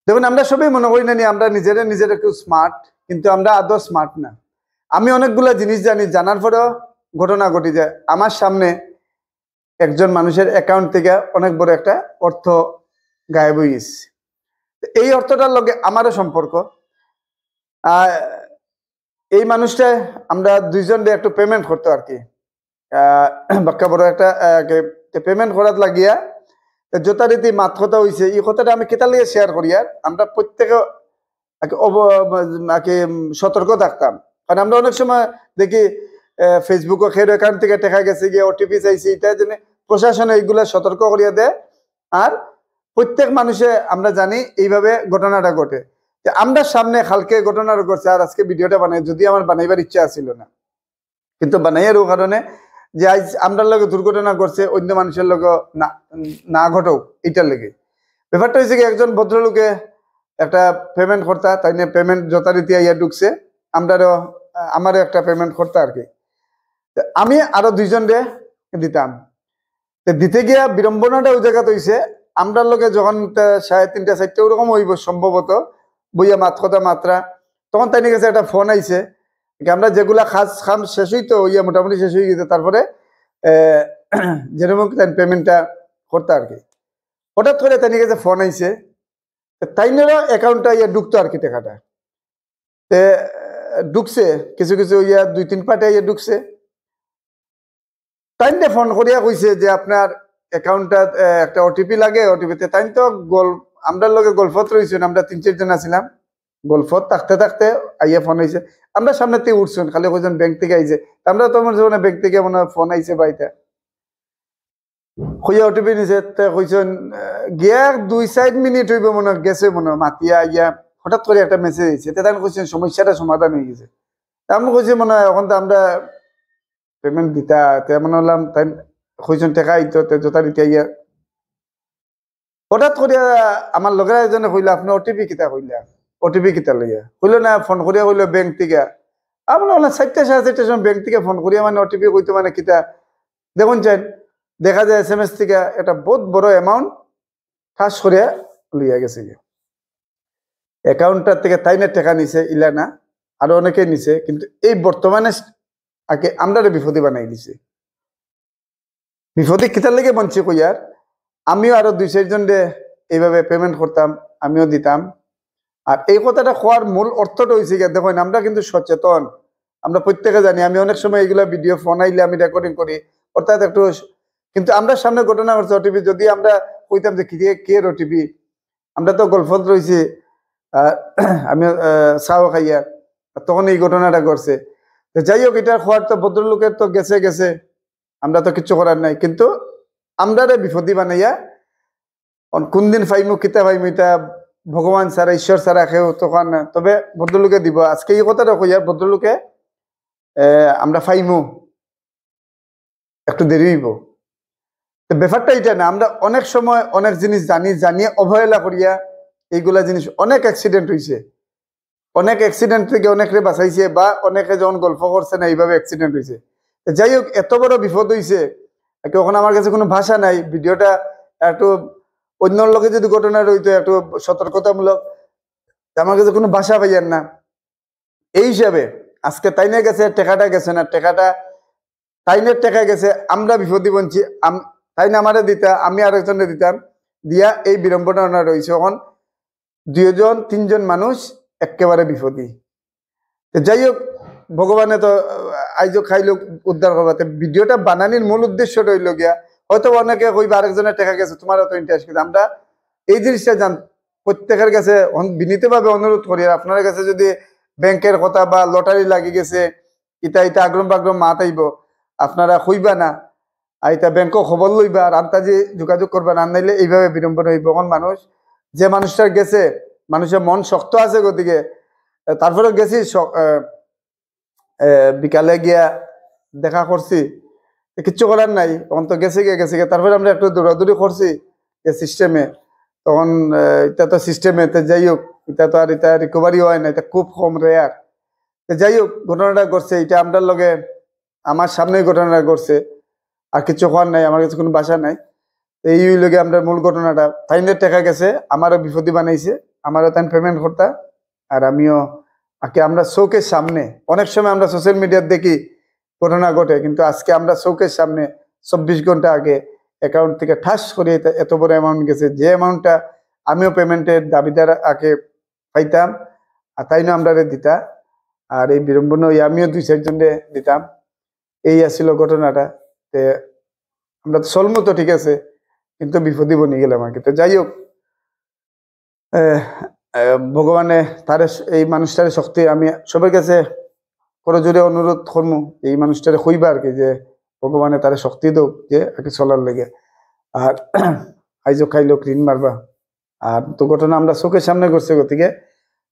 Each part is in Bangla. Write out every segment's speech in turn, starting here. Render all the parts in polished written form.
দেখুন আমরা সবাই মনে করি না আমরা নিজেরা একটু স্মার্ট, কিন্তু আমরা আদৌ স্মার্ট না। আমি অনেকগুলা জিনিস জানি, জানার পরেও ঘটনা ঘটি যায় আমার সামনে একজন মানুষের অ্যাকাউন্ট থেকে অনেক বড় একটা অর্থ গায়েব হয়ে গেছে। এই অর্থটার লগে আমারও সম্পর্ক। এই মানুষটা আমরা দুইজন একটু পেমেন্ট করতো আর কি, বাক্কা বড় একটা পেমেন্ট করার লাগিয়া যথারীতি মাত কথা হয়েছে। এই কথাটা আমি কেতা লিয়ে শেয়ার করি, আর আমরা প্রত্যেকে সতর্ক থাকতাম। কারণ আমরা অনেক সময় দেখি ফেসবুকে খের অ্যাকাউন্ট থেকে টেকা গেছে গিয়ে ওটিপি চাইছে, এটা জন্য প্রশাসন এইগুলা সতর্ক করিয়া দেয়। আর প্রত্যেক মানুষে আমরা জানি এইভাবে ঘটনাটা ঘটে। আমরা সামনে কালকে ঘটনাটা ঘটছে, আর আজকে ভিডিওটা বানাই, যদি আমার বানাইবার ইচ্ছা ছিল না, কিন্তু বানাইয়ার কারণে যে আজ আমরা লগে দুর্ঘটনা ঘটছে, অন্য মানুষের লগে না ঘটক, এটার লেগে ব্যাপারটা হয়েছে কি, একজন ভদ্রলোকে একটা পেমেন্ট করতা, তাই নিয়ে পেমেন্ট যথারীতি ইয়া ঢুকছে, আমারও একটা পেমেন্ট করতা আর কি। আমি আরো দুইজনরে দিতাম, দিতে গিয়া বিড়ম্বনাটা ওই জায়গাতে হয়েছে, আমরা লোকে যখন 3:30 4টা ওরকম হইব সম্ভবত, বইয়া কথা মাত্রা, তখন তাই কাছে একটা ফোন আইছে। আমরা যেগুলা খাম শেষ হইতো ইয়া মোটামুটি শেষ হয়ে গেছে, তারপরে যেরকম পেমেন্টটা করতো আর কি। হঠাৎ করে তাই কাছে ফোন আইছে, তাইনেরও অ্যাকাউন্টটা ইয়া ঢুকতো আর কি, টাকাটা ঢুকছে কিছু ইয়া 2-3 পার্টে ইয়া ঢুকছে। তাইনে ফোন করিয়া কইছে যে আপনার অ্যাকাউন্টটা একটা ওটিপি লাগে, ওটিপিতে তাই তো আমরা লগে গল্পত রয়েছেন, আমরা 3-4 জন আছিলাম, গল্পত থাকতে আইয়া ফোন আইছে। আমরা সামনে থেকে উঠছেন, খালি কইছেন ব্যাংক থেকে আইছে, আমরা তো আমার জীবনে ব্যাংক থেকে মনে ফোন আইছে বাড়িতে, কইয়া ওটিপি নিছে। কইছেন গিয়া 2-4 মিনিট হইব মনে গেছে, মনে মাতিয়া ইয়া হঠাৎ করে একটা মেসেজ আইছে। তাই কইছেন সমস্যাটা সমাধান হয়ে গেছে। আমি কইছি মনে হয় এখন তো আমরা পেমেন্ট দিতা, মনে হলাম তাই কইছেন টাকা আইতো যথারীতি ইয়া। হঠাৎ করে আমার লগের একজনে কইলা আপনি ওটিপি কিতা কইলা, ওটিপি কিতা লইয়া কইল না, ফোন করিয়া কইল ব্যাংক থেকে। আমরা বললাম 4টা 4:30 সময় ব্যাংক থেকে ফোন করিয়া মানে ওটিপি কইতো মানে কিতা। দেখুন চাই দেখা যায় SMS থেকে একটা বহুত বড় অ্যামাউন্ট ঠাস করিয়া লইয়া গেছে গিয়ে অ্যাকাউন্টটার থেকে। তাই না টাকা নিছে ইলা না, আরো অনেকে নিছে, কিন্তু এই বর্তমানে আগে আমরা বিপদে বানাই দিছে। বিপদে কিতার লেগে বঞ্চি কইয়ার, আমিও আরো 2-4 জন এইভাবে পেমেন্ট করতাম, আমিও দিতাম। আর এই কথাটা হওয়ার মূল অর্থটা হয়েছে গিয়ে দেখুন আমরা কিন্তু সচেতন, আমরা প্রত্যেকে জানি। আমি অনেক সময় এইগুলা ভিডিও ফোন আইলে আমি রেকর্ডিং করি, অর্থাৎ একটু, কিন্তু আমরা সামনে ঘটনা ঘটছে ওটিপি, যদি আমরা কইতাম যে কে ওটিপি, আমরা তো গল্পত রয়েছি, আমি চাও খাইয়া, তখন এই ঘটনাটা ঘটছে। যাই হোক, এটা হওয়ার তো ভদ্রলোকের তো গেছে, আমরা তো কিচ্ছু করার নাই, কিন্তু আমরা বিপদী বানাইয়া কোন দিন ফাইমু কিতা ফাইমু এটা ভগবান ছাড়া, ঈশ্বর ছাড়া কেউ তখন, তবে ভদ্রলোকে দিব। আজকে এই কথাটা কইয়া ভদ্রলোকে আমরা ফাইমু একটু দেরি হইব, ব্যাপারটা এটা না। আমরা অনেক সময় অনেক জিনিস জানিয়ে অবহেলা করিয়া এইগুলা জিনিস, অনেক অ্যাক্সিডেন্ট হয়েছে, অনেক অ্যাক্সিডেন্ট থেকে অনেকে বাঁচাইছে, বা অনেকে যখন গল্প করছে না এইভাবে অ্যাক্সিডেন্ট হয়েছে। যাই হোক, এত বড় বিপদ হয়েছে, ওখানে আমার কাছে কোনো ভাষা নাই। ভিডিওটা একটু অন্য লোকে যদি ঘটনা রইতো একটু সতর্কতামূলক, আমার কাছে কোনো ভাষা পাইয়ান না। এই হিসাবে আজকে তাইনে গেছে, টেকাটা গেছে না, টেকাটা তাইনের টেকা গেছে, আমরা বিপদী বঞ্চি। তাইনে আমারে দিতা, আমি আরেকজনে দিতাম, দিয়া এই বিড়ম্বনা রয়েছে। এখন 2-3 জন মানুষ একেবারে বিপদী। যাই হোক, ভগবানে তো আইজো খাইলো উদ্ধার করবাতে। ভিডিওটা বানানির মূল উদ্দেশ্যটা হইল গিয়া, হয়তো অনেকে কইবা আরেকজনের টাকা গেছে, তোমার তো ইন্টারেস্ট, কিন্তু আমরা এই জিনিসটা প্রত্যেকের কাছে বিনীতভাবে অনুরোধ করি, আপনার কাছে যদি ব্যাংকের কথা বা লটারি লাগি গেছে, ইটা আগ্রম বাগ্রম মাত আইব, আপনারা কইবা না, এটা ব্যাংকও খবর লইবা, আর আন্তাজি যোগাযোগ করবা না, নাইলে এইভাবে বিড়ম্বনা হইব। এখন মানুষ, যে মানুষটার গেছে, মানুষের মন শক্ত আছে, গতিকে তারপরে গেছি বিকালে গিয়া দেখা করছি, কিচ্ছু করার নাই, তখন তো গেছে গিয়ে তারপরে আমরা একটু দৌড়াদৌড়ি করছি সিস্টেমে। তখন এটা তো সিস্টেমে, যাই হোক, এটা তো আর এটা রিকভারি হয় না, এটা খুব কম রেয়ার। যাই হোক, ঘটনাটা ঘটছে, এটা আমরা লগে আমার সামনেই ঘটনাটা ঘটছে, আর কিছু হওয়ার নাই, আমার কাছে কোনো বাসা নাই। এই লগে আমরা মূল ঘটনাটা, ফাইনের টাকা গেছে, আমারও বিপদী বানাইছে, আমারও তাই পেমেন্ট করতা আর আমিও আগে আমরা চৌকের সামনে অনেক সময় আমরা সোশ্যাল মিডিয়ার দেখি ঘটনা ঘটে, কিন্তু আজকে আমরা চৌকের সামনে 24 ঘন্টা আগে অ্যাকাউন্ট থেকে ঠাস করে এত বড় অ্যামাউন্ট গেছে, যে অ্যামাউন্টটা আমিও পেমেন্টের দাবিদার আগে পাইতাম আর তাই না আমরা দিতা। আর এই বিড়ম্বনা আমিও 2-4 জনকে দিতাম। এই আসছিল ঘটনাটা। তে আমরা তো চলমো তো ঠিক আছে, কিন্তু বিপদে বনে গেলাম আর কি। তো যাই হোক, ভগবানে তার এই মানুষটার শক্তি আমি সবার কাছে করে জোরে অনুরোধ করবো এই মানুষটারে কইবা আর কি, যে ভগবানে তার শক্তি দোক যে আগে চলার লেগে। আর আইজো খাইলো ঋণ মারবা। আর তো ঘটনা আমরা চোখের সামনে করছে, গতিকে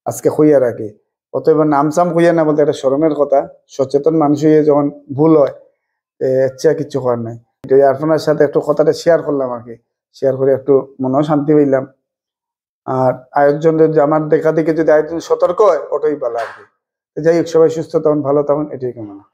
আজকে কইয়া রাখি। অতএব নাম চাম কইয়া না বলতে একটা শরমের কথা। সচেতন মানুষ হয়ে যখন ভুল হয় কিচ্ছু করার নাই। আপনার সাথে একটু কথাটা শেয়ার করলাম আর কি, শেয়ার করে একটু মনেও শান্তি পাইলাম। আর আরেকজনের আমার দেখা দেখে যদি আরেকজন সতর্ক হয় ওটাই ভালো আর কি। যাই হোক, সবাই সুস্থ তখন ভালো তখন এটাই কামনা।